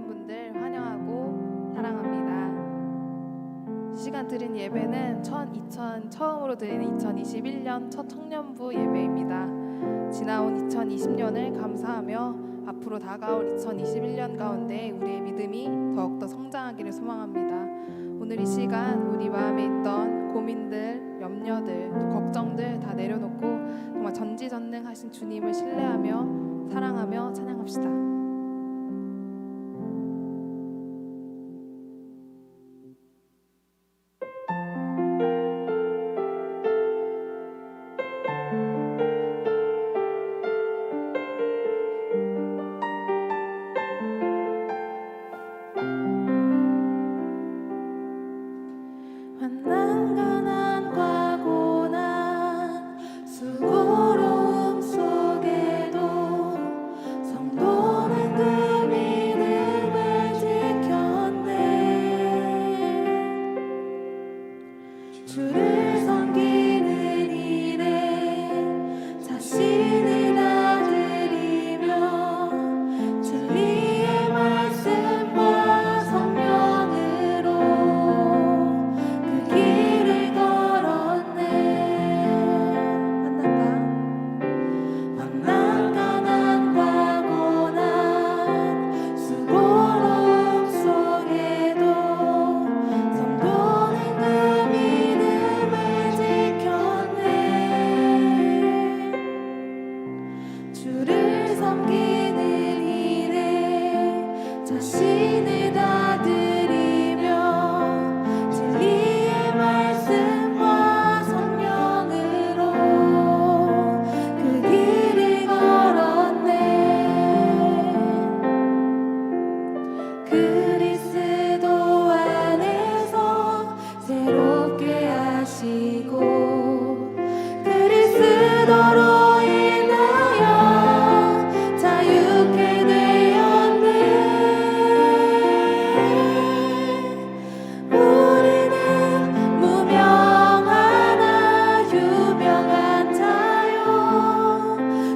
모든 분들 환영하고 사랑합니다. 이 시간 드린 예배는 처음으로 드리는 2021년 첫 청년부 예배입니다. 지나온 2020년을 감사하며 앞으로 다가올 2021년 가운데 우리의 믿음이 더욱더 성장하기를 소망합니다. 오늘 이 시간 우리 마음에 있던 고민들, 염려들, 또 걱정들 다 내려놓고 정말 전지전능하신 주님을 신뢰하며 사랑하며 찬양합시다.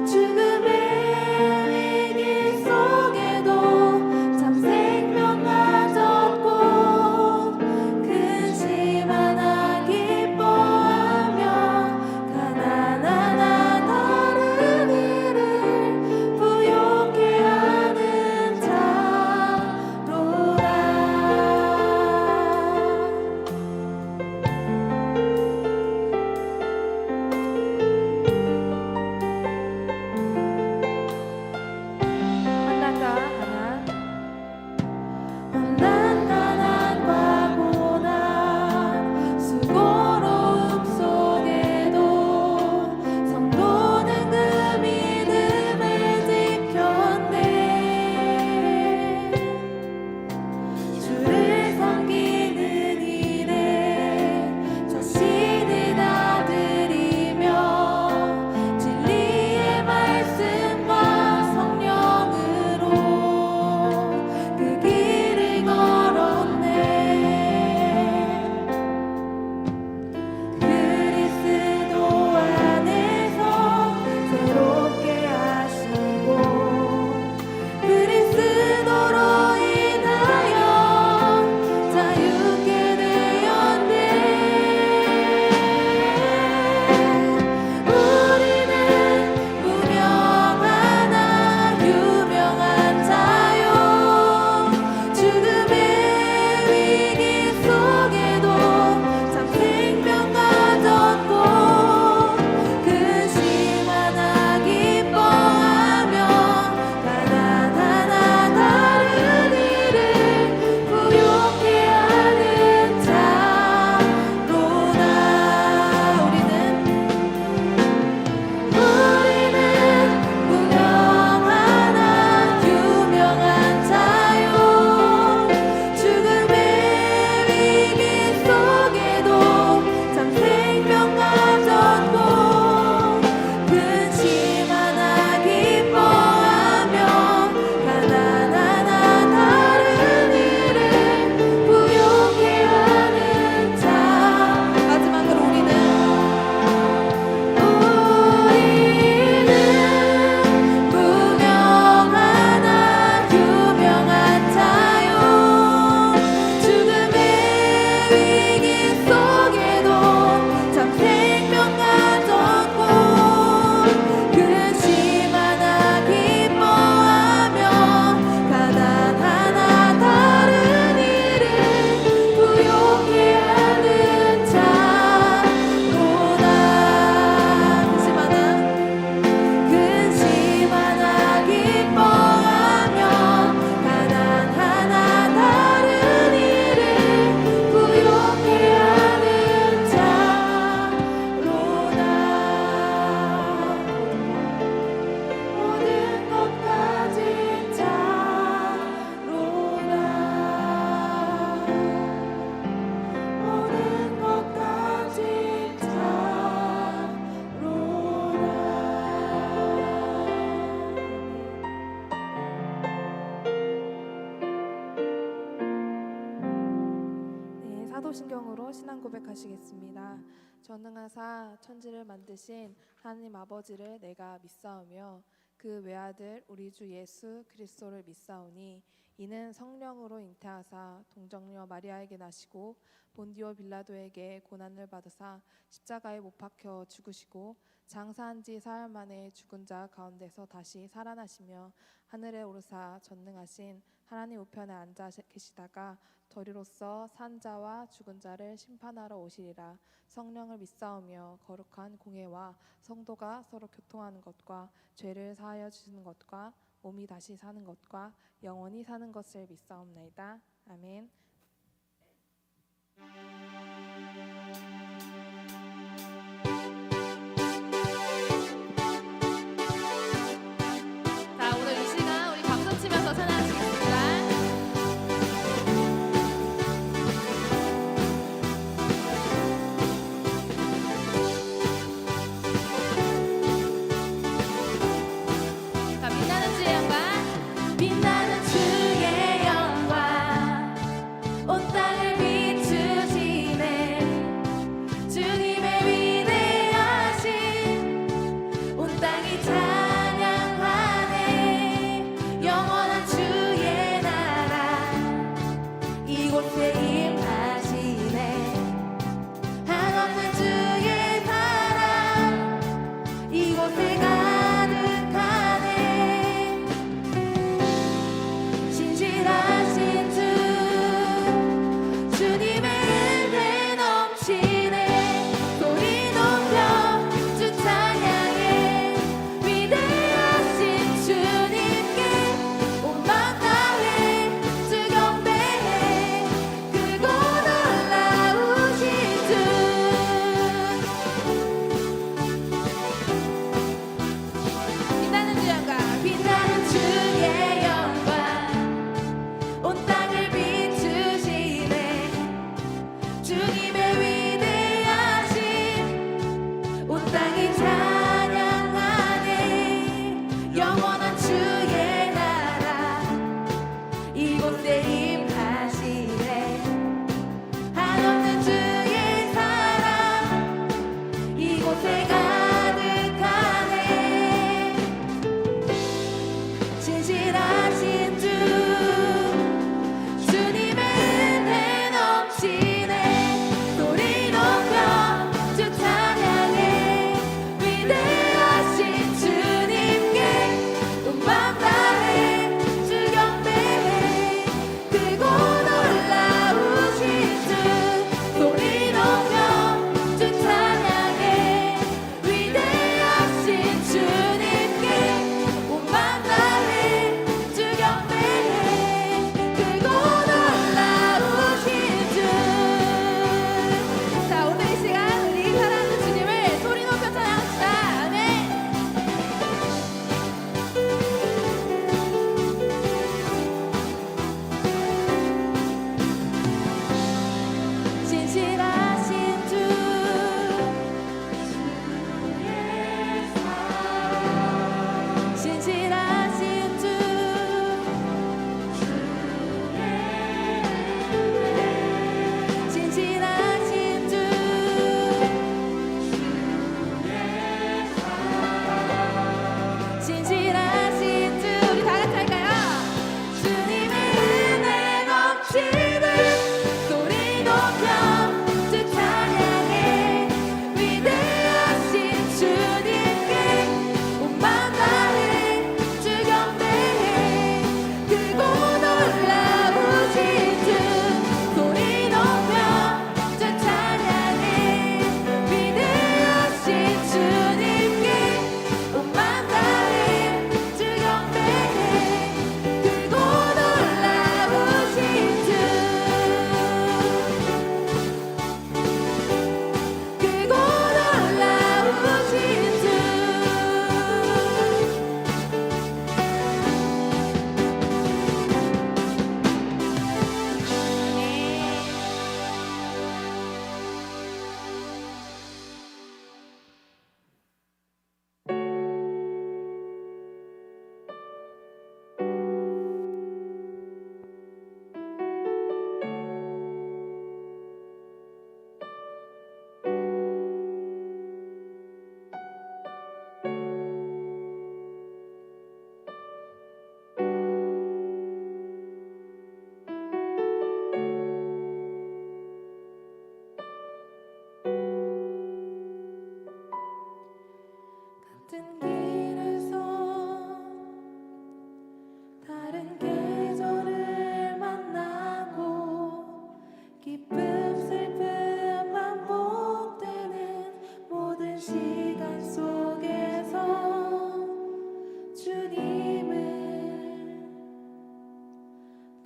죽음의 위기 속에도 참 생명나 사도신경으로 신앙 고백하시겠습니다. 전능하사 천지를 만드신 하나님 아버지를 내가 믿사오며 그 외아들 우리 주 예수 그리스도를 믿사오니 이는 성령으로 잉태하사 동정녀 마리아에게 나시고 본디오 빌라도에게 고난을 받으사 십자가에 못 박혀 죽으시고 장사한 지 사흘 만에 죽은 자 가운데서 다시 살아나시며 하늘에 오르사 전능하신 하나님 우편에 앉아 계시다가 도리로서 산 자와 죽은 자를 심판하러 오시리라. 성령을 믿사오며 거룩한 공회와 성도가 서로 교통하는 것과 죄를 사하여 주시는 것과 몸이 다시 사는 것과 영원히 사는 것을 믿사옵나이다. 아멘. 자, 오늘 이 시간 우리 박수 치면서 찬양하시겠습니다.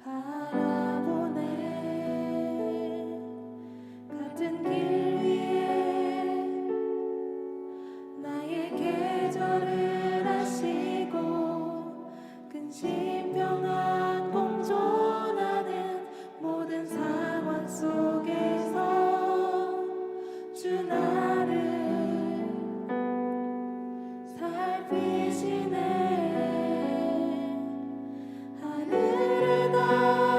바라보네. 같은 길 위에 나의 계절을 아시고 근심 평안 공존하는 모든 상황 속에서 주 나를 살피시네. 하늘을 다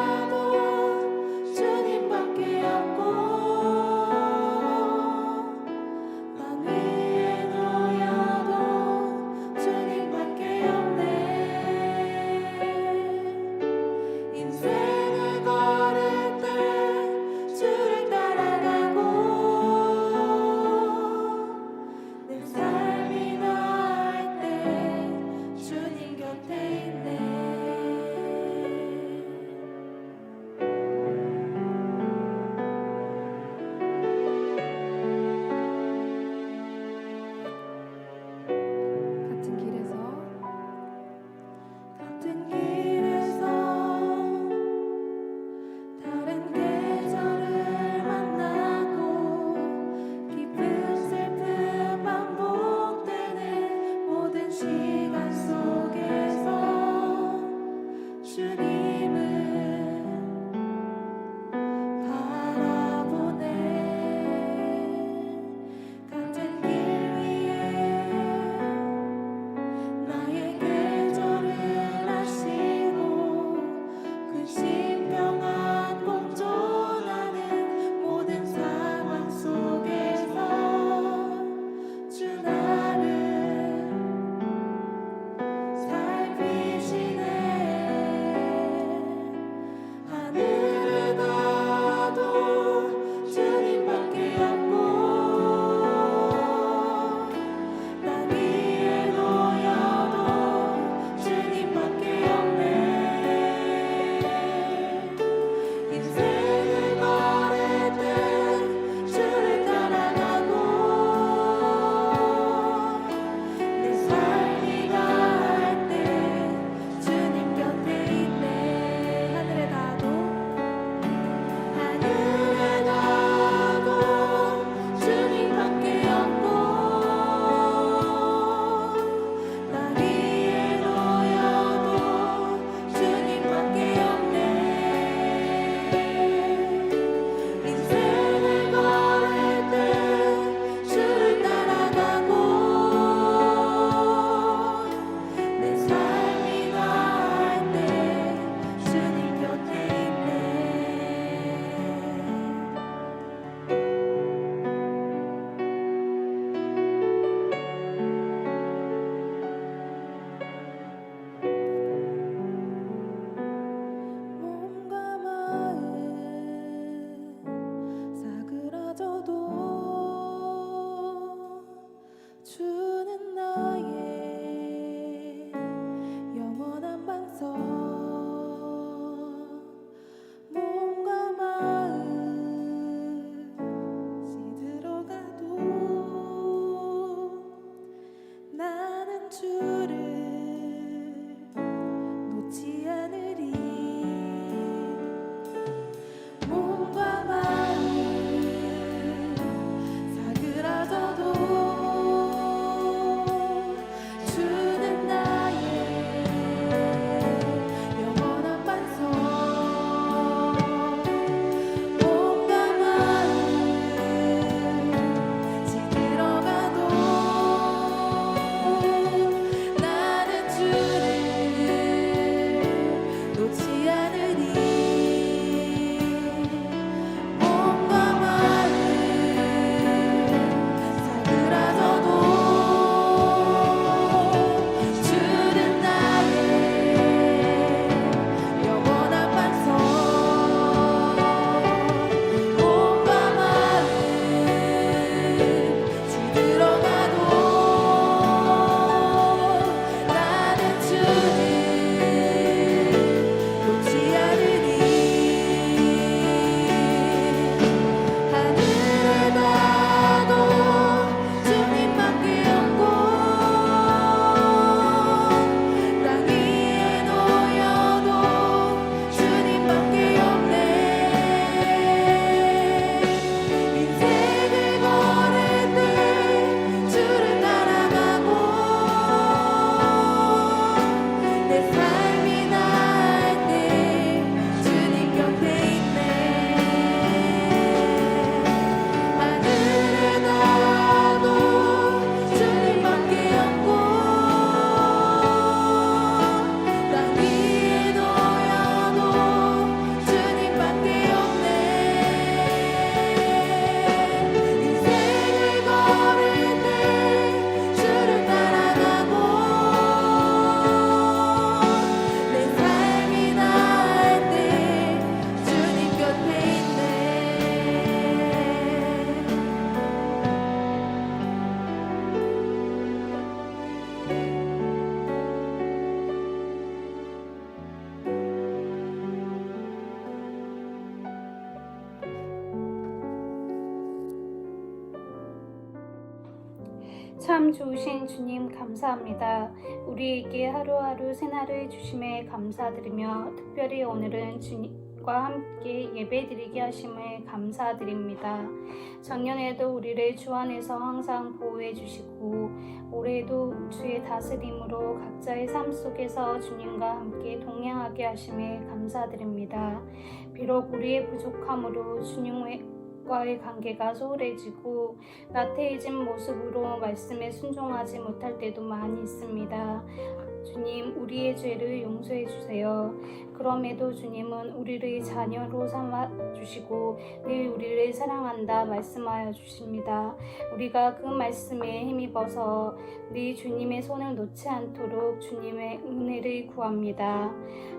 참 좋으신 주님 감사합니다. 우리에게 하루하루 새날을 주심에 감사드리며 특별히 오늘은 주님과 함께 예배드리게 하심을 감사드립니다. 작년에도 우리를 주 안에서 항상 보호해 주시고 올해도 주의 다스림으로 각자의 삶 속에서 주님과 함께 동행하게 하심에 감사드립니다. 비록 우리의 부족함으로 주님과의 관계가 소홀해지고 나태해진 모습으로 말씀에 순종하지 못할 때도 많이 있습니다. 주님, 우리의 죄를 용서해 주세요. 그럼에도 주님은 우리를 자녀로 삼아 주시고 늘 우리를 사랑한다 말씀하여 주십니다. 우리가 그 말씀에 힘입어서 늘 주님의 손을 놓지 않도록 주님의 은혜를 구합니다.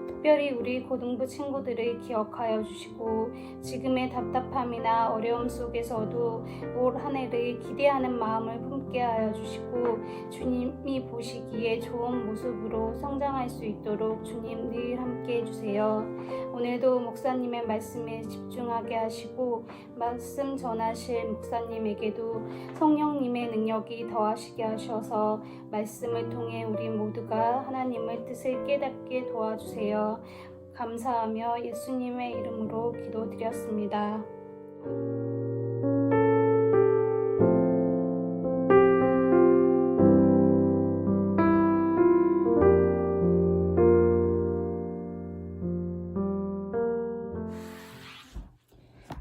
특별히 우리 고등부 친구들을 기억하여 주시고 지금의 답답함이나 어려움 속에서도 올 한 해를 기대하는 마음을 품게 하여 주시고 주님이 보시기에 좋은 모습으로 성장할 수 있도록 주님 늘 함께 해주세요. 오늘도 목사님의 말씀에 집중하게 하시고 말씀 전하실 목사님에게도 성령님의 능력이 더하시게 하셔서 말씀을 통해 우리 모두가 하나님의 뜻을 깨닫게 도와주세요. 감사하며 예수님의 이름으로 기도드렸습니다.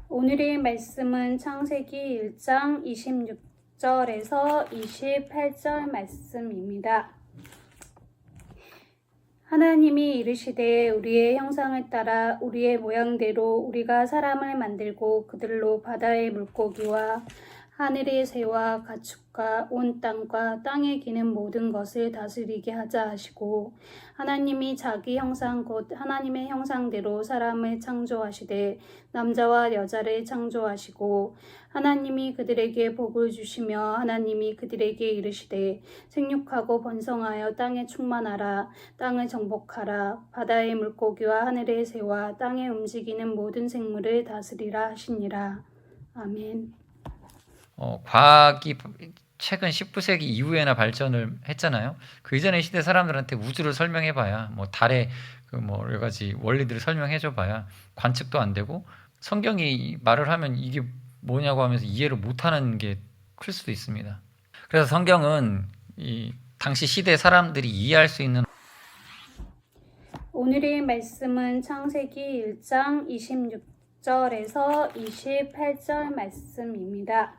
오늘의 말씀은 창세기 1장 26절에서 28절 말씀입니다. 하나님이 이르시되 우리의 형상을 따라 우리의 모양대로 우리가 사람을 만들고 그들로 바다의 물고기와 하늘의 새와 가축과 온 땅과 땅에 기는 모든 것을 다스리게 하자 하시고 하나님이 자기 형상 곧 하나님의 형상대로 사람을 창조하시되 남자와 여자를 창조하시고 하나님이 그들에게 복을 주시며 하나님이 그들에게 이르시되 생육하고 번성하여 땅에 충만하라 땅을 정복하라 바다의 물고기와 하늘의 새와 땅에 움직이는 모든 생물을 다스리라 하시니라. 아멘. 과학이 최근 19세기 이후에나 발전을 했잖아요. 그 이전의 시대 사람들한테 우주를 설명해봐야 뭐 달의 여러 가지 원리들을 설명해줘봐야 관측도 안 되고 성경이 말을 하면 이게 뭐냐고 하면서 이해를 못하는 게 클 수도 있습니다. 그래서 성경은 이 당시 시대 사람들이 이해할 수 있는 오늘의 말씀은 창세기 1장 26절에서 28절 말씀입니다.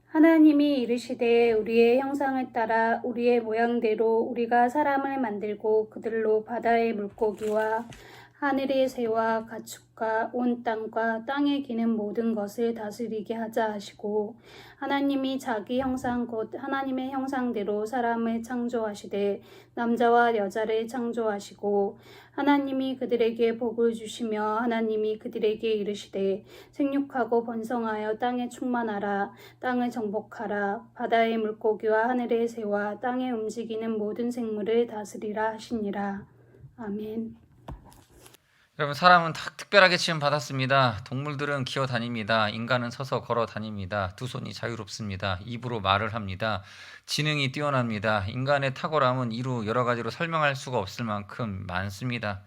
하나님이 이르시되 우리의 형상을 따라 우리의 모양대로 우리가 사람을 만들고 그들로 바다의 물고기와 하늘의 새와 가축과 온 땅과 땅에 기는 모든 것을 다스리게 하자 하시고 하나님이 자기 형상 곧 하나님의 형상대로 사람을 창조하시되 남자와 여자를 창조하시고 하나님이 그들에게 복을 주시며 하나님이 그들에게 이르시되 생육하고 번성하여 땅에 충만하라 땅을 정복하라 바다의 물고기와 하늘의 새와 땅에 움직이는 모든 생물을 다스리라 하시니라. 아멘. 여러분 사람은 다 특별하게 지음 받았습니다. 동물들은 기어 다닙니다. 인간은 서서 걸어 다닙니다. 두 손이 자유롭습니다. 입으로 말을 합니다. 지능이 뛰어납니다. 인간의 탁월함은 이루 여러 가지로 설명할 수가 없을 만큼 많습니다.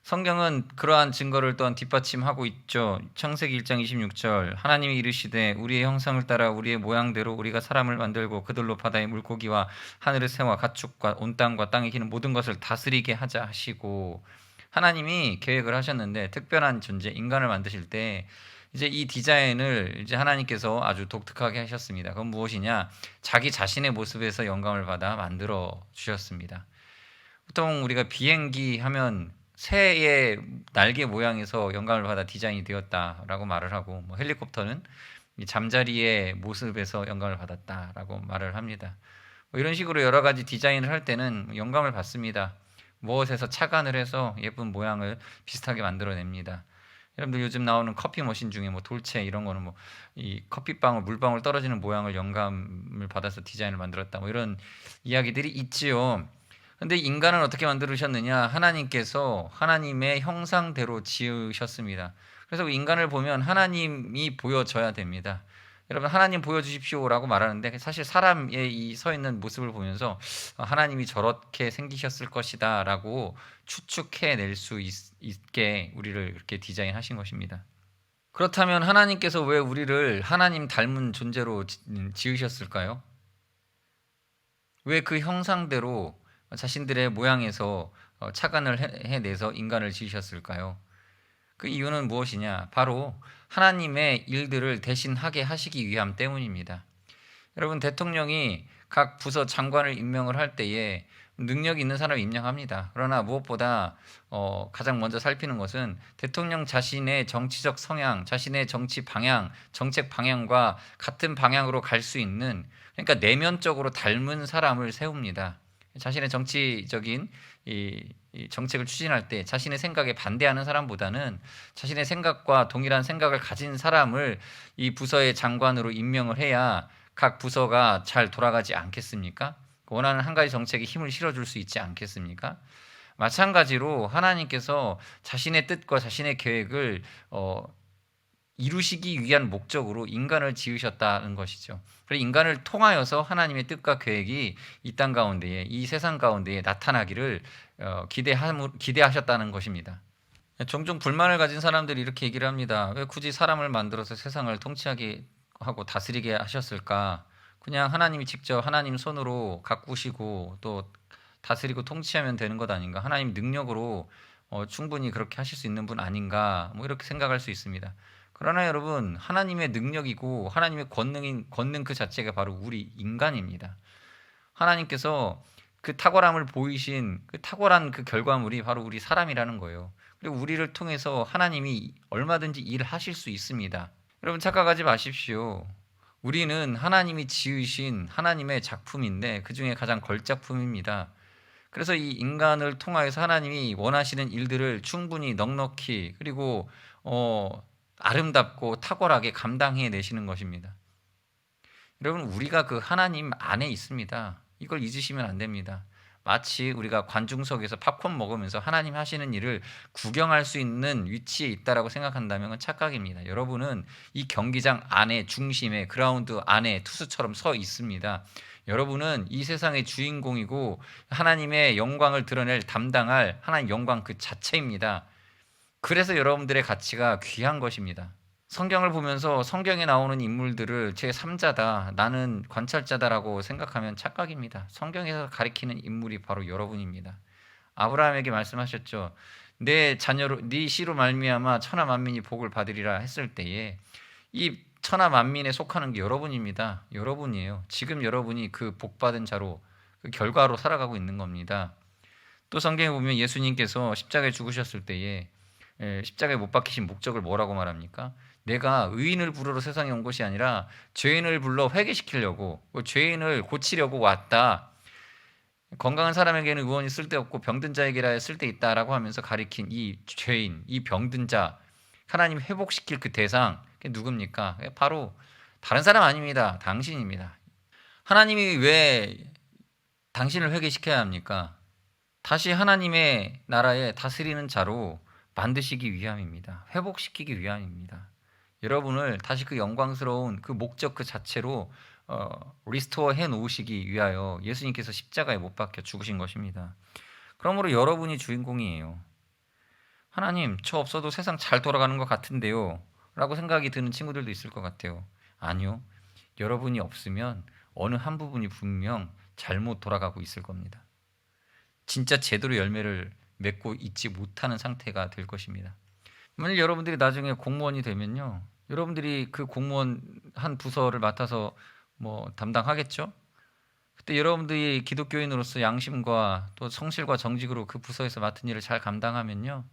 성경은 그러한 증거를 또한 뒷받침하고 있죠. 창세기 1장 26절 하나님이 이르시되 우리의 형상을 따라 우리의 모양대로 우리가 사람을 만들고 그들로 바다의 물고기와 하늘의 새와 가축과 온 땅과 땅에 기는 모든 것을 다스리게 하자 하시고 하나님이 계획을 하셨는데 특별한 존재 인간을 만드실 때 이제 이 디자인을 이제 하나님께서 아주 독특하게 하셨습니다. 그건 무엇이냐? 자기 자신의 모습에서 영감을 받아 만들어 주셨습니다. 보통 우리가 비행기 하면 새의 날개 모양에서 영감을 받아 디자인이 되었다라고 말을 하고 뭐 헬리콥터는 이 잠자리의 모습에서 영감을 받았다라고 말을 합니다. 뭐 이런 식으로 여러 가지 디자인을 할 때는 영감을 받습니다. 무엇에서 착안을 해서 예쁜 모양을 비슷하게 만들어냅니다. 여러분들 요즘 나오는 커피 머신 중에 뭐 돌체 이런 거는 뭐 이 커피방울 물방울 떨어지는 모양을 영감을 받아서 디자인을 만들었다 뭐 이런 이야기들이 있지요. 근데 인간은 어떻게 만들으셨느냐? 하나님께서 하나님의 형상대로 지으셨습니다. 그래서 인간을 보면 하나님이 보여져야 됩니다. 여러분 하나님 보여주십시오라고 말하는데 사실 사람의 이 서 있는 모습을 보면서 하나님이 저렇게 생기셨을 것이다라고 추측해낼 수 있게 우리를 이렇게 디자인하신 것입니다. 그렇다면 하나님께서 왜 우리를 하나님 닮은 존재로 지으셨을까요? 왜 그 형상대로 자신들의 모양에서 착안을 해내서 인간을 지으셨을까요? 그 이유는 무엇이냐? 바로 하나님의 일들을 대신하게 하시기 위함 때문입니다. 여러분, 대통령이 각 부서 장관을 임명을 할 때에 능력 있는 사람을 임명합니다. 그러나 무엇보다 가장 먼저 살피는 것은 대통령 자신의 정치적 성향, 자신의 정치 방향, 정책 방향과 같은 방향으로 갈 수 있는, 그러니까 내면적으로 닮은 사람을 세웁니다. 자신의 정치적인 이 정책을 추진할 때 자신의 생각에 반대하는 사람보다는 자신의 생각과 동일한 생각을 가진 사람을 이 부서의 장관으로 임명을 해야 각 부서가 잘 돌아가지 않겠습니까? 원하는 한 가지 정책에 힘을 실어줄 수 있지 않겠습니까? 마찬가지로 하나님께서 자신의 뜻과 자신의 계획을 이루시기 위한 목적으로 인간을 지으셨다는 것이죠. 그래서 인간을 통하여서 하나님의 뜻과 계획이 이 땅 가운데에, 이 세상 가운데에 나타나기를 기대하셨다는 것입니다. 종종 불만을 가진 사람들이 이렇게 얘기를 합니다. 왜 굳이 사람을 만들어서 세상을 통치하게 하고 다스리게 하셨을까? 그냥 하나님이 직접 하나님 손으로 가꾸시고 또 다스리고 통치하면 되는 것 아닌가? 하나님 능력으로 충분히 그렇게 하실 수 있는 분 아닌가? 뭐 이렇게 생각할 수 있습니다. 그러나 여러분, 하나님의 능력이고 하나님의 권능 그 자체가 바로 우리 인간입니다. 하나님께서 그 탁월함을 보이신 그 탁월한 그 결과물이 바로 우리 사람이라는 거예요. 그리고 우리를 통해서 하나님이 얼마든지 일하실 수 있습니다. 여러분, 착각하지 마십시오. 우리는 하나님이 지으신 하나님의 작품인데 그 중에 가장 걸작품입니다. 그래서 이 인간을 통하여서 하나님이 원하시는 일들을 충분히 넉넉히 그리고 아름답고 탁월하게 감당해 내시는 것입니다. 여러분, 우리가 그 하나님 안에 있습니다. 이걸 잊으시면 안 됩니다. 마치 우리가 관중석에서 팝콘 먹으면서 하나님 하시는 일을 구경할 수 있는 위치에 있다라고 생각한다면 착각입니다. 여러분은 이 경기장 안에, 중심에, 그라운드 안에 투수처럼 서 있습니다. 여러분은 이 세상의 주인공이고 하나님의 영광을 드러낼 담당할 하나님 영광 그 자체입니다. 그래서 여러분들의 가치가 귀한 것입니다. 성경을 보면서 성경에 나오는 인물들을 제3자다, 나는 관찰자다라고 생각하면 착각입니다. 성경에서 가리키는 인물이 바로 여러분입니다. 아브라함에게 말씀하셨죠. 내 자녀로, 네 씨로 말미암아 천하 만민이 복을 받으리라 했을 때에 이 천하 만민에 속하는 게 여러분입니다. 여러분이에요. 지금 여러분이 그 복받은 자로, 그 결과로 살아가고 있는 겁니다. 또 성경에 보면 예수님께서 십자가에 죽으셨을 때에 십자가에 못 박히신 목적을 뭐라고 말합니까? 내가 의인을 부르러 세상에 온 것이 아니라 죄인을 불러 회개시키려고, 죄인을 고치려고 왔다. 건강한 사람에게는 의원이 쓸데없고 병든 자에게라 쓸데있다라고 하면서 가리킨 이 죄인, 이 병든 자, 하나님 회복시킬 그 대상, 그게 누굽니까? 바로 다른 사람 아닙니다. 당신입니다. 하나님이 왜 당신을 회개시켜야 합니까? 다시 하나님의 나라에 다스리는 자로 만드시기 위함입니다. 회복시키기 위함입니다. 여러분을 다시 그 영광스러운 그 목적 그 자체로 리스토어 해 놓으시기 위하여 예수님께서 십자가에 못 박혀 죽으신 것입니다. 그러므로 여러분이 주인공이에요. 하나님, 저 없어도 세상 잘 돌아가는 것 같은데요 라고 생각이 드는 친구들도 있을 것 같아요. 아니요, 여러분이 없으면 어느 한 부분이 분명 잘못 돌아가고 있을 겁니다. 진짜 제대로 열매를 맺고 있지 못하는 상태가 될 것입니다. 만약 여러분들이 나중에 공무원이 되면요, 여러분들이 그 공무원 한 부서를 맡아서 뭐 담당하겠죠? 그때 여러분들이 기독교인으로서 양심과 또 성실과 정직으로 그 부서에서 맡은 일을 잘 감당하면요,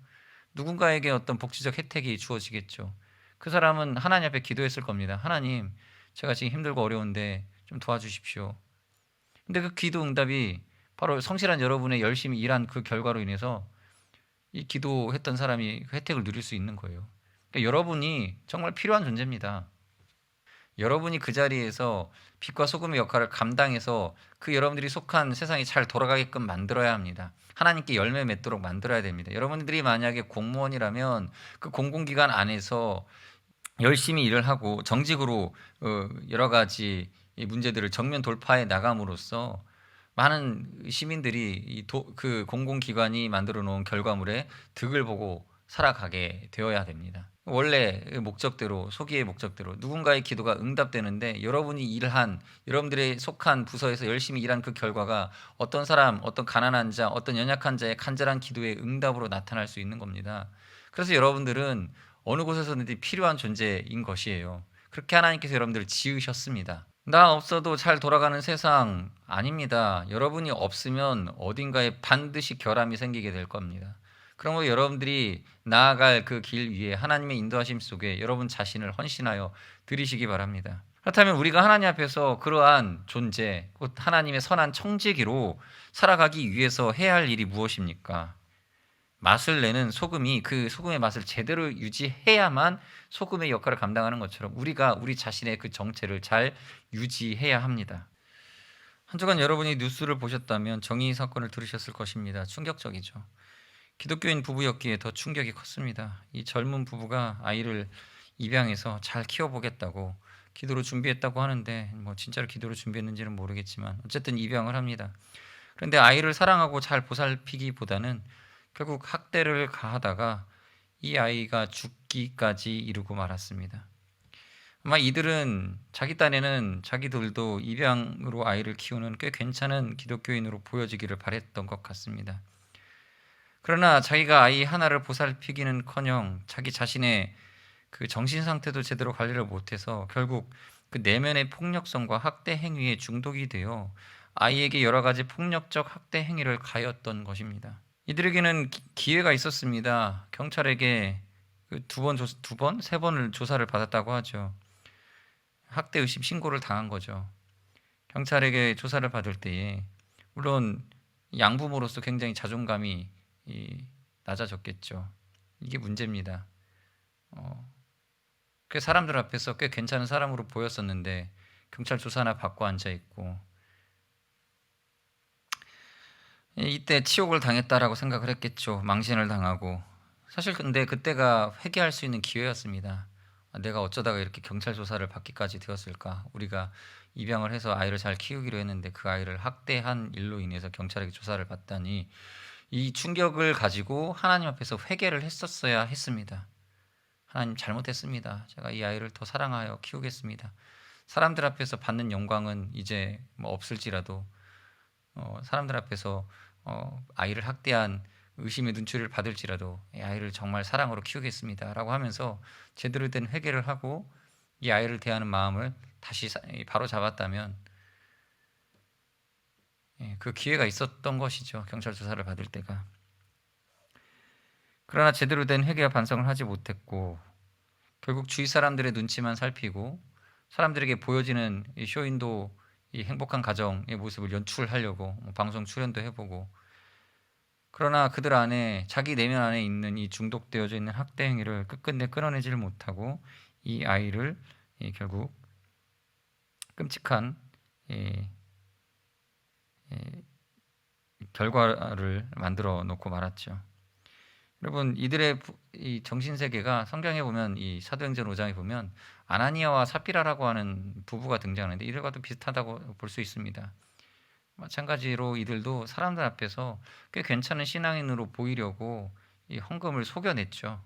누군가에게 어떤 복지적 혜택이 주어지겠죠. 그 사람은 하나님 앞에 기도했을 겁니다. 하나님, 제가 지금 힘들고 어려운데 좀 도와주십시오. 근데 그 기도 응답이 바로 성실한 여러분의 열심히 일한 그 결과로 인해서 이 기도했던 사람이 그 혜택을 누릴 수 있는 거예요. 그러니까 여러분이 정말 필요한 존재입니다. 여러분이 그 자리에서 빛과 소금의 역할을 감당해서 그 여러분들이 속한 세상이 잘 돌아가게끔 만들어야 합니다. 하나님께 열매 맺도록 만들어야 됩니다. 여러분들이 만약에 공무원이라면 그 공공기관 안에서 열심히 일을 하고 정직으로 여러 가지 이 문제들을 정면 돌파해 나감으로써 많은 시민들이 그 공공기관이 만들어 놓은 결과물에 득을 보고 살아가게 되어야 됩니다. 원래 목적대로, 소기의 목적대로 누군가의 기도가 응답되는데 여러분이 여러분들의 속한 부서에서 열심히 일한 그 결과가 어떤 사람, 어떤 가난한 자, 어떤 연약한 자의 간절한 기도의 응답으로 나타날 수 있는 겁니다. 그래서 여러분들은 어느 곳에서든지 필요한 존재인 것이에요. 그렇게 하나님께서 여러분들을 지으셨습니다. 나 없어도 잘 돌아가는 세상 아닙니다. 여러분이 없으면 어딘가에 반드시 결함이 생기게 될 겁니다. 그러므로 여러분들이 나아갈 그 길 위에 하나님의 인도하심 속에 여러분 자신을 헌신하여 드리시기 바랍니다. 그렇다면 우리가 하나님 앞에서 그러한 존재, 곧 하나님의 선한 청지기로 살아가기 위해서 해야 할 일이 무엇입니까? 맛을 내는 소금이 그 소금의 맛을 제대로 유지해야만 소금의 역할을 감당하는 것처럼 우리가 우리 자신의 그 정체를 잘 유지해야 합니다. 한 주간 여러분이 뉴스를 보셨다면 정의 사건을 들으셨을 것입니다. 충격적이죠. 기독교인 부부였기에 더 충격이 컸습니다. 이 젊은 부부가 아이를 입양해서 잘 키워보겠다고 기도로 준비했다고 하는데 진짜로 기도로 준비했는지는 모르겠지만 어쨌든 입양을 합니다. 그런데 아이를 사랑하고 잘 보살피기보다는 결국 학대를 가하다가 이 아이가 죽기까지 이르고 말았습니다. 아마 이들은 자기 딴에는 자기들도 입양으로 아이를 키우는 꽤 괜찮은 기독교인으로 보여지기를 바랬던 것 같습니다. 그러나 자기가 아이 하나를 보살피기는커녕 자기 자신의 그 정신 상태도 제대로 관리를 못해서 결국 그 내면의 폭력성과 학대 행위에 중독이 되어 아이에게 여러 가지 폭력적 학대 행위를 가했던 것입니다. 이들에게는 기회가 있었습니다. 경찰에게 세 번을 조사를 받았다고 하죠. 학대 의심 신고를 당한 거죠. 경찰에게 조사를 받을 때에 물론 양부모로서 굉장히 자존감이 낮아졌겠죠. 이게 문제입니다. 꽤 사람들 앞에서 꽤 괜찮은 사람으로 보였었는데 경찰 조사나 받고 앉아 있고 이때 치욕을 당했다라고 생각을 했겠죠. 망신을 당하고. 사실 근데 그때가 회개할 수 있는 기회였습니다. 내가 어쩌다가 이렇게 경찰 조사를 받기까지 되었을까? 우리가 입양을 해서 아이를 잘 키우기로 했는데 그 아이를 학대한 일로 인해서 경찰에게 조사를 받다니 이 충격을 가지고 하나님 앞에서 회개를 했었어야 했습니다. 하나님 잘못했습니다. 제가 이 아이를 더 사랑하여 키우겠습니다. 사람들 앞에서 받는 영광은 이제 없을지라도 사람들 앞에서 아이를 학대한 의심의 눈초리를 받을지라도 이 아이를 정말 사랑으로 키우겠습니다 라고 하면서 제대로 된 회개를 하고 이 아이를 대하는 마음을 다시 바로 잡았다면 그 기회가 있었던 것이죠. 경찰 조사를 받을 때가. 그러나 제대로 된 회개와 반성을 하지 못했고 결국 주위 사람들의 눈치만 살피고 사람들에게 보여지는 이 쇼인도 이 행복한 가정의 모습을 연출하려고 방송 출연도 해보고 그러나 그들 안에 자기 내면 안에 있는 이 중독되어져 있는 학대 행위를 끝끝내 끊어내지를 못하고 이 아이를 결국 끔찍한 결과를 만들어 놓고 말았죠. 여러분 이들의 이 정신세계가 성경에 보면 이 사도행전 5장에 보면 아나니아와 삽비라라고 하는 부부가 등장하는데 이들과도 비슷하다고 볼 수 있습니다. 마찬가지로 이들도 사람들 앞에서 꽤 괜찮은 신앙인으로 보이려고 이 헌금을 속여냈죠.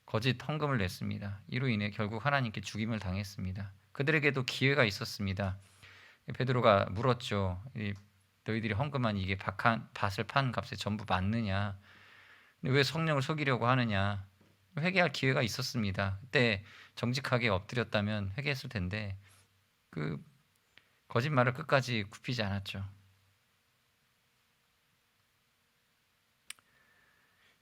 거짓 헌금을 냈습니다. 이로 인해 결국 하나님께 죽임을 당했습니다. 그들에게도 기회가 있었습니다. 베드로가 물었죠. 너희들이 헌금한 이게 밭을 판 값에 전부 맞느냐? 왜 성령을 속이려고 하느냐? 회개할 기회가 있었습니다. 그때 정직하게 엎드렸다면 회개했을 텐데 그 거짓말을 끝까지 굽히지 않았죠.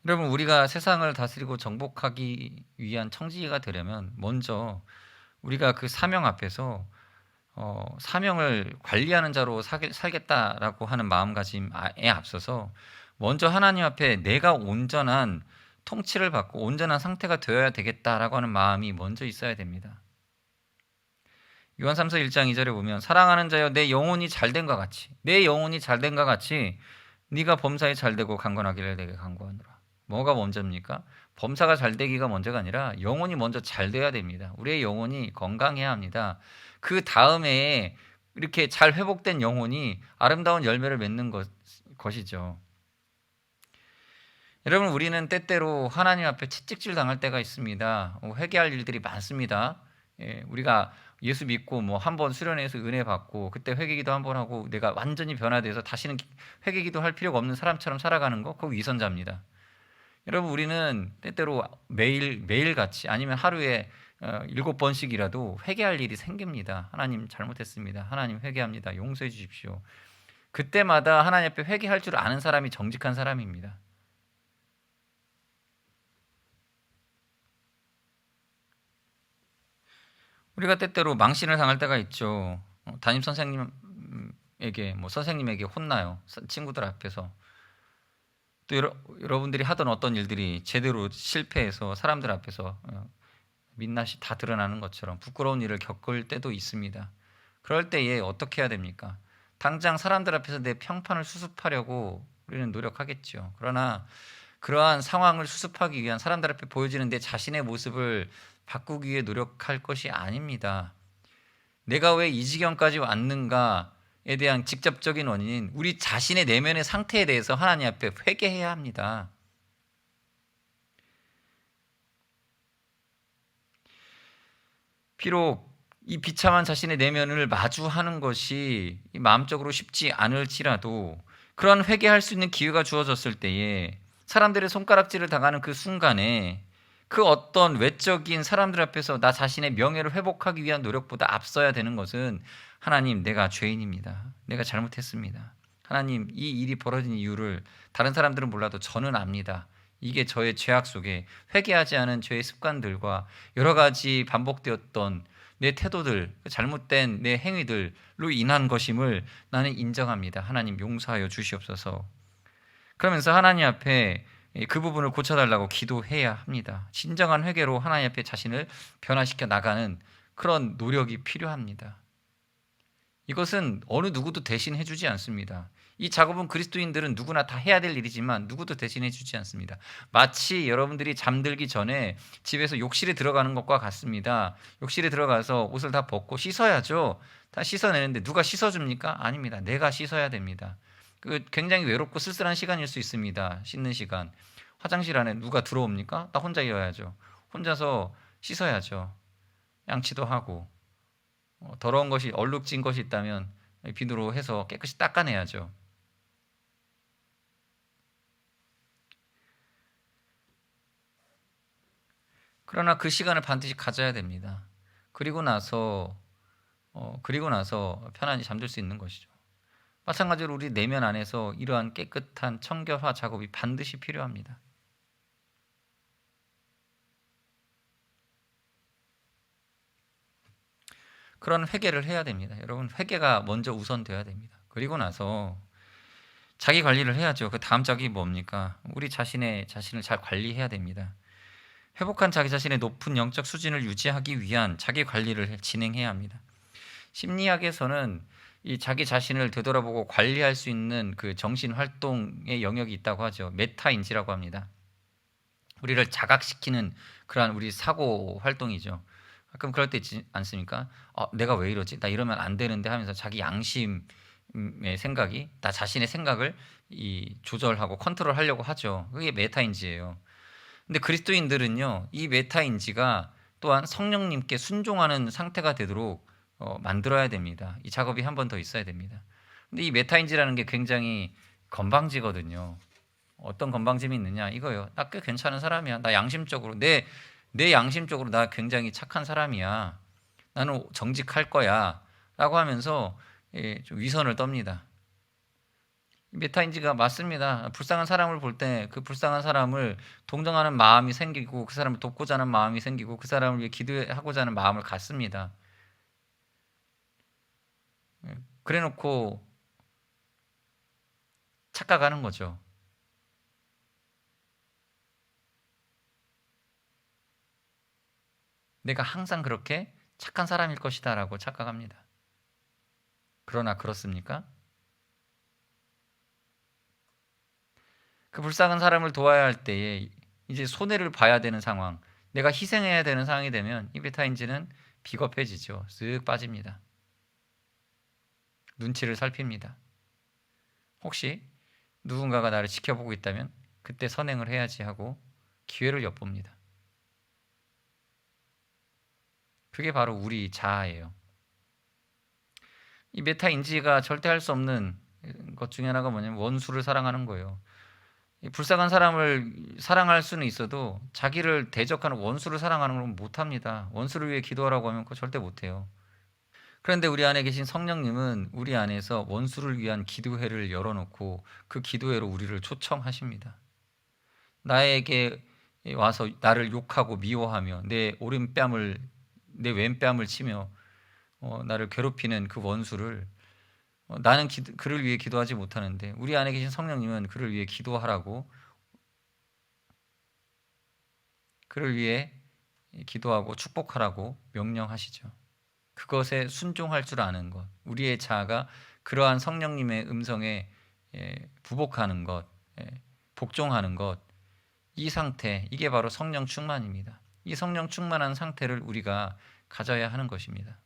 여러분 우리가 세상을 다스리고 정복하기 위한 청지기가 되려면 먼저 우리가 그 사명 앞에서 사명을 관리하는 자로 살겠다라고 하는 마음가짐에 앞서서 먼저 하나님 앞에 내가 온전한 통치를 받고 온전한 상태가 되어야 되겠다라고 하는 마음이 먼저 있어야 됩니다. 요한 3서 1장 2절에 보면 사랑하는 자여 내 영혼이 잘된과 같이 네가 범사에 잘되고 강건하기를 내게 간구하노라. 뭐가 먼저입니까? 범사가 잘 되기가 먼저가 아니라 영혼이 먼저 잘 돼야 됩니다. 우리의 영혼이 건강해야 합니다. 그 다음에 이렇게 잘 회복된 영혼이 아름다운 열매를 맺는 것이죠. 여러분, 우리는 때때로 하나님 앞에 채찍질 당할 때가 있습니다. 회개할 일들이 많습니다. 우리가 예수 믿고 뭐 한 번 수련회에서 은혜 받고 그때 회개기도 한 번 하고 내가 완전히 변화돼서 다시는 회개기도 할 필요가 없는 사람처럼 살아가는 거, 그거 위선자입니다. 여러분, 우리는 때때로 매일같이 아니면 하루에 7번씩이라도 회개할 일이 생깁니다. 하나님 잘못했습니다. 하나님 회개합니다. 용서해 주십시오. 그때마다 하나님 앞에 회개할 줄 아는 사람이 정직한 사람입니다. 우리가 때때로 망신을 당할 때가 있죠. 담임 선생님에게 선생님에게 혼나요. 친구들 앞에서. 또 여러분들이 하던 어떤 일들이 제대로 실패해서 사람들 앞에서 민낯이 다 드러나는 것처럼 부끄러운 일을 겪을 때도 있습니다. 그럴 때에 어떻게 해야 됩니까? 당장 사람들 앞에서 내 평판을 수습하려고 우리는 노력하겠죠. 그러나 그러한 상황을 수습하기 위한 사람들 앞에 보여지는 내 자신의 모습을 바꾸기 위해 노력할 것이 아닙니다. 내가 왜 이 지경까지 왔는가에 대한 직접적인 원인인 우리 자신의 내면의 상태에 대해서 하나님 앞에 회개해야 합니다. 비록 이 비참한 자신의 내면을 마주하는 것이 마음적으로 쉽지 않을지라도 그런 회개할 수 있는 기회가 주어졌을 때에 사람들의 손가락질을 당하는 그 순간에 그 어떤 외적인 사람들 앞에서 나 자신의 명예를 회복하기 위한 노력보다 앞서야 되는 것은 하나님, 내가 죄인입니다. 내가 잘못했습니다. 하나님, 이 일이 벌어진 이유를 다른 사람들은 몰라도 저는 압니다. 이게 저의 죄악 속에 회개하지 않은 죄의 습관들과 여러 가지 반복되었던 내 태도들, 잘못된 내 행위들로 인한 것임을 나는 인정합니다. 하나님, 용서하여 주시옵소서. 그러면서 하나님 앞에 그 부분을 고쳐달라고 기도해야 합니다. 진정한 회개로 하나님 앞에 자신을 변화시켜 나가는 그런 노력이 필요합니다. 이것은 어느 누구도 대신해 주지 않습니다. 이 작업은 그리스도인들은 누구나 다 해야 될 일이지만 누구도 대신해 주지 않습니다. 마치 여러분들이 잠들기 전에 집에서 욕실에 들어가는 것과 같습니다. 욕실에 들어가서 옷을 다 벗고 씻어야죠. 다 씻어내는데 누가 씻어줍니까? 아닙니다. 내가 씻어야 됩니다. 굉장히 외롭고 쓸쓸한 시간일 수 있습니다. 씻는 시간. 화장실 안에 누가 들어옵니까? 나 혼자 이어야죠. 혼자서 씻어야죠. 양치도 하고 더러운 것이 얼룩진 것이 있다면 비누로 해서 깨끗이 닦아내야죠. 그러나 그 시간을 반드시 가져야 됩니다. 그리고 나서 편안히 잠들 수 있는 것이죠. 마찬가지로 우리 내면 안에서 이러한 깨끗한 청결화 작업이 반드시 필요합니다. 그런 회개를 해야 됩니다. 여러분, 회개가 먼저 우선되어야 됩니다. 그리고 나서 자기 관리를 해야죠. 그 다음 짝이 뭡니까? 우리 자신을 잘 관리해야 됩니다. 회복한 자기 자신의 높은 영적 수준을 유지하기 위한 자기 관리를 진행해야 합니다. 심리학에서는 이 자기 자신을 되돌아보고 관리할 수 있는 그 정신 활동의 영역이 있다고 하죠. 메타인지라고 합니다. 우리를 자각시키는 그러한 우리 사고 활동이죠. 가끔 그럴 때 있지 않습니까? 내가 왜 이러지? 나 이러면 안 되는데 하면서 자기 양심의 생각이 나 자신의 생각을 조절하고 컨트롤하려고 하죠. 그게 메타인지예요. 근데 그리스도인들은요, 이 메타인지가 또한 성령님께 순종하는 상태가 되도록 만들어야 됩니다. 이 작업이 한 번 더 있어야 됩니다. 근데 이 메타인지라는 게 굉장히 건방지거든요. 어떤 건방짐이 있느냐 이거요. 나 꽤 괜찮은 사람이야. 나 양심적으로 내 양심적으로 나 굉장히 착한 사람이야. 나는 정직할 거야. 라고 하면서 좀 위선을 떱니다. 메타인지가 맞습니다. 불쌍한 사람을 볼 때 그 불쌍한 사람을 동정하는 마음이 생기고 그 사람을 돕고자 하는 마음이 생기고 그 사람을 위해 기도하고자 하는 마음을 갖습니다. 그래놓고 착각하는 거죠. 내가 항상 그렇게 착한 사람일 것이다 라고 착각합니다. 그러나 그렇습니까? 그 불쌍한 사람을 도와야 할 때에 이제 손해를 봐야 되는 상황, 내가 희생해야 되는 상황이 되면 이 베타인지는 비겁해지죠. 쓱 빠집니다. 눈치를 살핍니다. 혹시 누군가가 나를 지켜보고 있다면 그때 선행을 해야지 하고 기회를 엿봅니다. 그게 바로 우리 자아예요. 이 메타인지가 절대 할 수 없는 것 중에 하나가 뭐냐면 원수를 사랑하는 거예요. 이 불쌍한 사람을 사랑할 수는 있어도 자기를 대적하는 원수를 사랑하는 건 못합니다. 원수를 위해 기도하라고 하면 그거 절대 못해요. 그런데 우리 안에 계신 성령님은 우리 안에서 원수를 위한 기도회를 열어놓고 그 기도회로 우리를 초청하십니다. 나에게 와서 나를 욕하고 미워하며 내 왼뺨을 치며 나를 괴롭히는 그 원수를 나는 그를 위해 기도하지 못하는데 우리 안에 계신 성령님은 그를 위해 기도하라고, 그를 위해 기도하고 축복하라고 명령하시죠. 그것에 순종할 줄 아는 것, 우리의 자아가 그러한 성령님의 음성에 부복하는 것, 복종하는 것, 이 상태, 이게 바로 성령 충만입니다. 이 성령 충만한 상태를 우리가 가져야 하는 것입니다.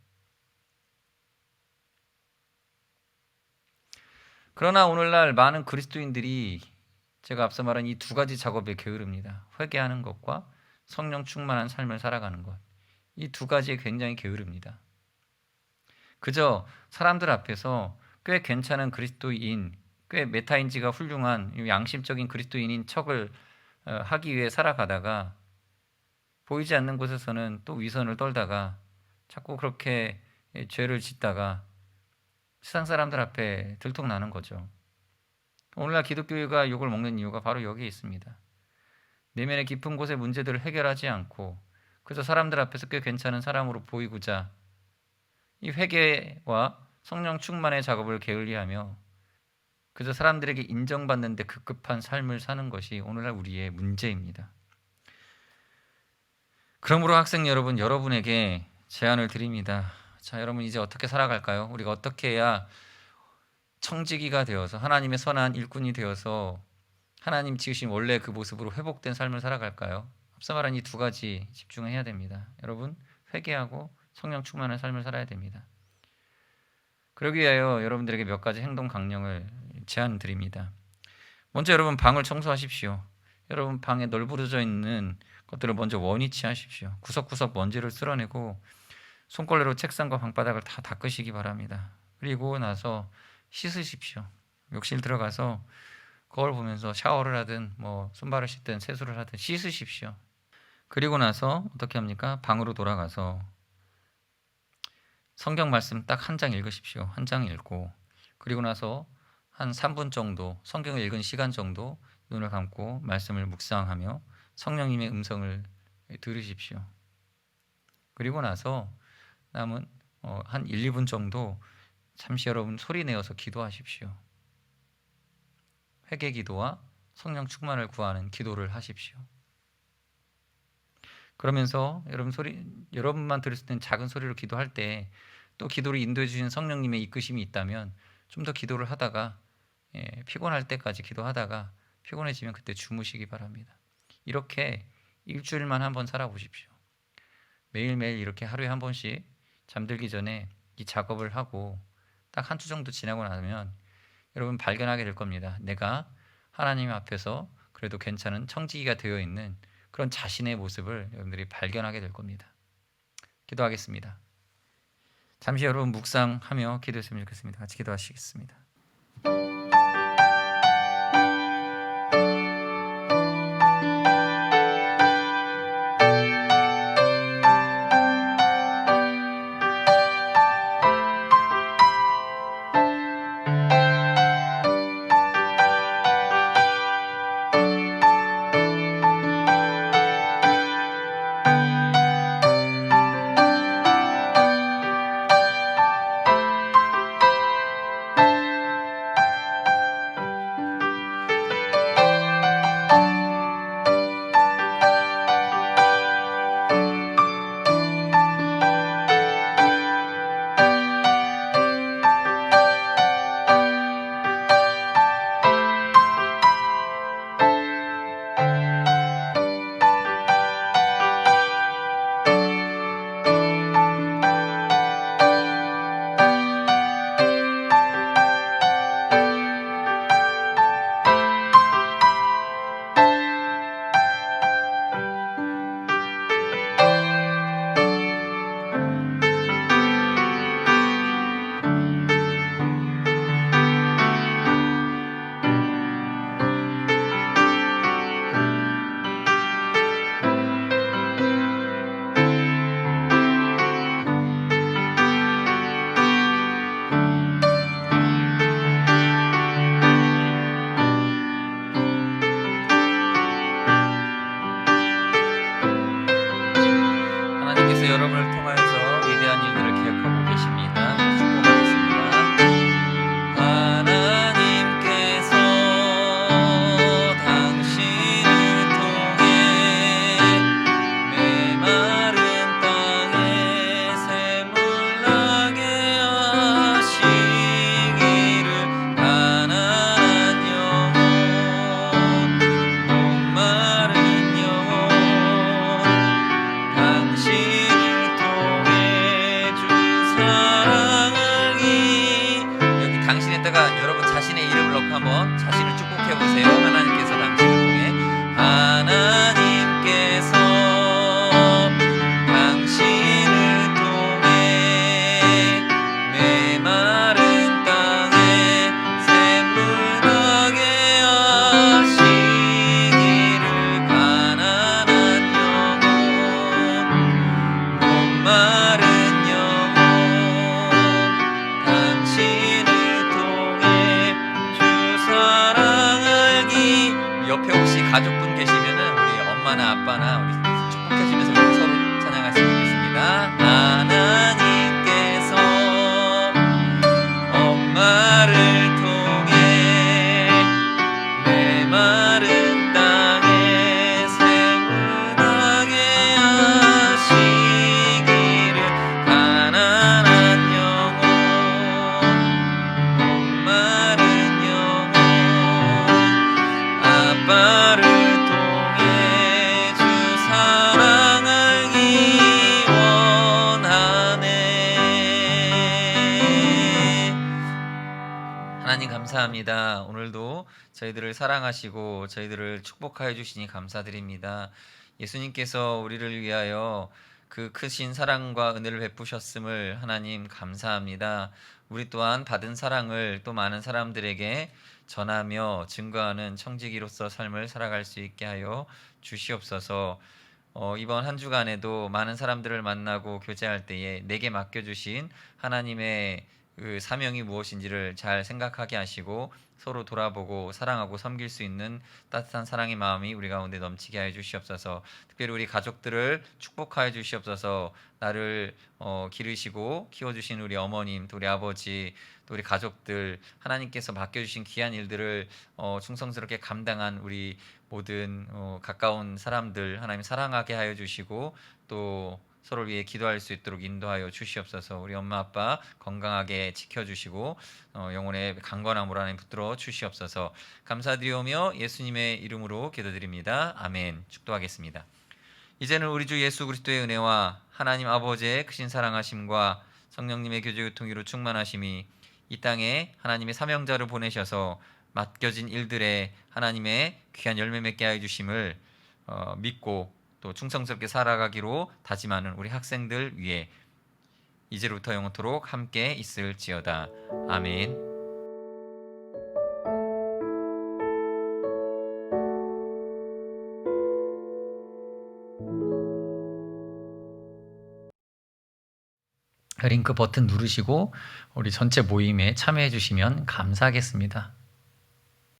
그러나 오늘날 많은 그리스도인들이 제가 앞서 말한 이 두 가지 작업에 게으릅니다. 회개하는 것과 성령 충만한 삶을 살아가는 것. 이 두 가지에 굉장히 게으릅니다. 그저 사람들 앞에서 꽤 괜찮은 그리스도인, 꽤 메타인지가 훌륭한 양심적인 그리스도인인 척을 하기 위해 살아가다가 보이지 않는 곳에서는 또 위선을 떨다가 자꾸 그렇게 죄를 짓다가 세상 사람들 앞에 들통나는 거죠. 오늘날 기독교가 욕을 먹는 이유가 바로 여기에 있습니다. 내면의 깊은 곳의 문제들을 해결하지 않고 그저 사람들 앞에서 꽤 괜찮은 사람으로 보이고자 이 회개와 성령 충만의 작업을 게을리하며 그저 사람들에게 인정받는 데 급급한 삶을 사는 것이 오늘날 우리의 문제입니다. 그러므로 학생 여러분, 여러분에게 제안을 드립니다. 자, 여러분 이제 어떻게 살아갈까요? 우리가 어떻게 해야 청지기가 되어서 하나님의 선한 일꾼이 되어서 하나님 지으신 원래 그 모습으로 회복된 삶을 살아갈까요? 앞서 말한 이 두 가지 집중해야 됩니다. 여러분, 회개하고 성령 충만한 삶을 살아야 됩니다. 그러기 위하여 여러분들에게 몇 가지 행동 강령을 제안드립니다. 먼저 여러분 방을 청소하십시오. 여러분 방에 널브러져 있는 것들을 먼저 원위치 하십시오. 구석구석 먼지를 쓸어내고 손걸레로 책상과 방바닥을 다 닦으시기 바랍니다. 그리고 나서 씻으십시오. 욕실 들어가서 거울 보면서 샤워를 하든 손발을 씻든 세수를 하든 씻으십시오. 그리고 나서 어떻게 합니까? 방으로 돌아가서 성경 말씀 딱 한 장 읽으십시오. 한 장 읽고 그리고 나서 한 3분 정도 성경을 읽은 시간 정도 눈을 감고 말씀을 묵상하며 성령님의 음성을 들으십시오. 그리고 나서 남은 한 1, 2분 정도 잠시 여러분 소리 내어서 기도하십시오. 회개 기도와 성령 충만을 구하는 기도를 하십시오. 그러면서 여러분만 들을 수 있는 작은 소리로 기도할 때 또 기도를 인도해 주신 성령님의 이끄심이 있다면 좀 더 기도를 하다가 피곤할 때까지 기도하다가 피곤해지면 그때 주무시기 바랍니다. 이렇게 일주일만 한번 살아보십시오. 매일매일 이렇게 하루에 한 번씩 잠들기 전에 이 작업을 하고 딱 한 주 정도 지나고 나면 여러분 발견하게 될 겁니다. 내가 하나님 앞에서 그래도 괜찮은 청지기가 되어 있는 그런 자신의 모습을 여러분들이 발견하게 될 겁니다. 기도하겠습니다. 잠시 여러분 묵상하며 기도했으면 좋겠습니다. 같이 기도하시겠습니다. 하나님께서 여러분을 통하여서 위대한 일들을 기억하고 계십니다. 축복하겠습니다. 하나님께서 당신을 통해 메마른 땅에 샘물 나게 하시기를 가난한 영혼 목마른 영혼 당신을 통해 주 사랑을 여기 당신에다가 여러분 자신의 이름을 넣고 한번 자신을 축복해 보세요. 하나님께서 당신을 통해 하나님께서 당신을 통해 메마른 땅에 샘물 나게 하시기를 가난한 영혼 목마른 영혼 당신을 통해 주 사랑 알기. 옆에 혹시 가족분 계시면은 우리 엄마나 아빠나 우리 축복해주면서 우리 서로 찬양하시면 되겠습니다. 하나님께서 엄마를 통해 메마른 땅에 샘을 나게 하시기를 가난한 영혼 목마른 영혼 아빠를 통해 주 사랑 알기 원하네. 하나님 감사합니다. 오늘도 저희들을 사랑하시고 저희들을 축복하여 주시니 감사드립니다. 예수님께서 우리를 위하여 그 크신 사랑과 은혜를 베푸셨음을 하나님 감사합니다. 우리 또한 받은 사랑을 또 많은 사람들에게 전하며 증거하는 청지기로서 삶을 살아갈 수 있게 하여 주시옵소서. 이번 한 주간에도 많은 사람들을 만나고 교제할 때에 내게 맡겨주신 하나님의 그 사명이 무엇인지를 잘 생각하게 하시고 서로 돌아보고 사랑하고 섬길 수 있는 따뜻한 사랑의 마음이 우리 가운데 넘치게 하여 주시옵소서. 특별히 우리 가족들을 축복하여 주시옵소서. 나를 기르시고 키워주신 우리 어머님, 또 우리 아버지, 또 우리 가족들, 하나님께서 맡겨주신 귀한 일들을 충성스럽게 감당한 우리 모든 가까운 사람들 하나님 사랑하게 하여 주시고 또 서로를 위해 기도할 수 있도록 인도하여 주시옵소서. 우리 엄마 아빠 건강하게 지켜주시고 영혼의 강건함으로 하나님 붙들어 주시옵소서. 감사드리오며 예수님의 이름으로 기도드립니다. 아멘. 축도하겠습니다. 이제는 우리 주 예수 그리스도의 은혜와 하나님 아버지의 크신 사랑하심과 성령님의 교제 교통으로 충만하심이 이 땅에 하나님의 사명자를 보내셔서 맡겨진 일들에 하나님의 귀한 열매 맺게 하여 주심을 믿고 또 충성스럽게 살아가기로 다짐하는 우리 학생들 위해 이제부터 영원토록 함께 있을지어다. 아멘. 링크 버튼 누르시고 우리 전체 모임에 참여해 주시면 감사하겠습니다.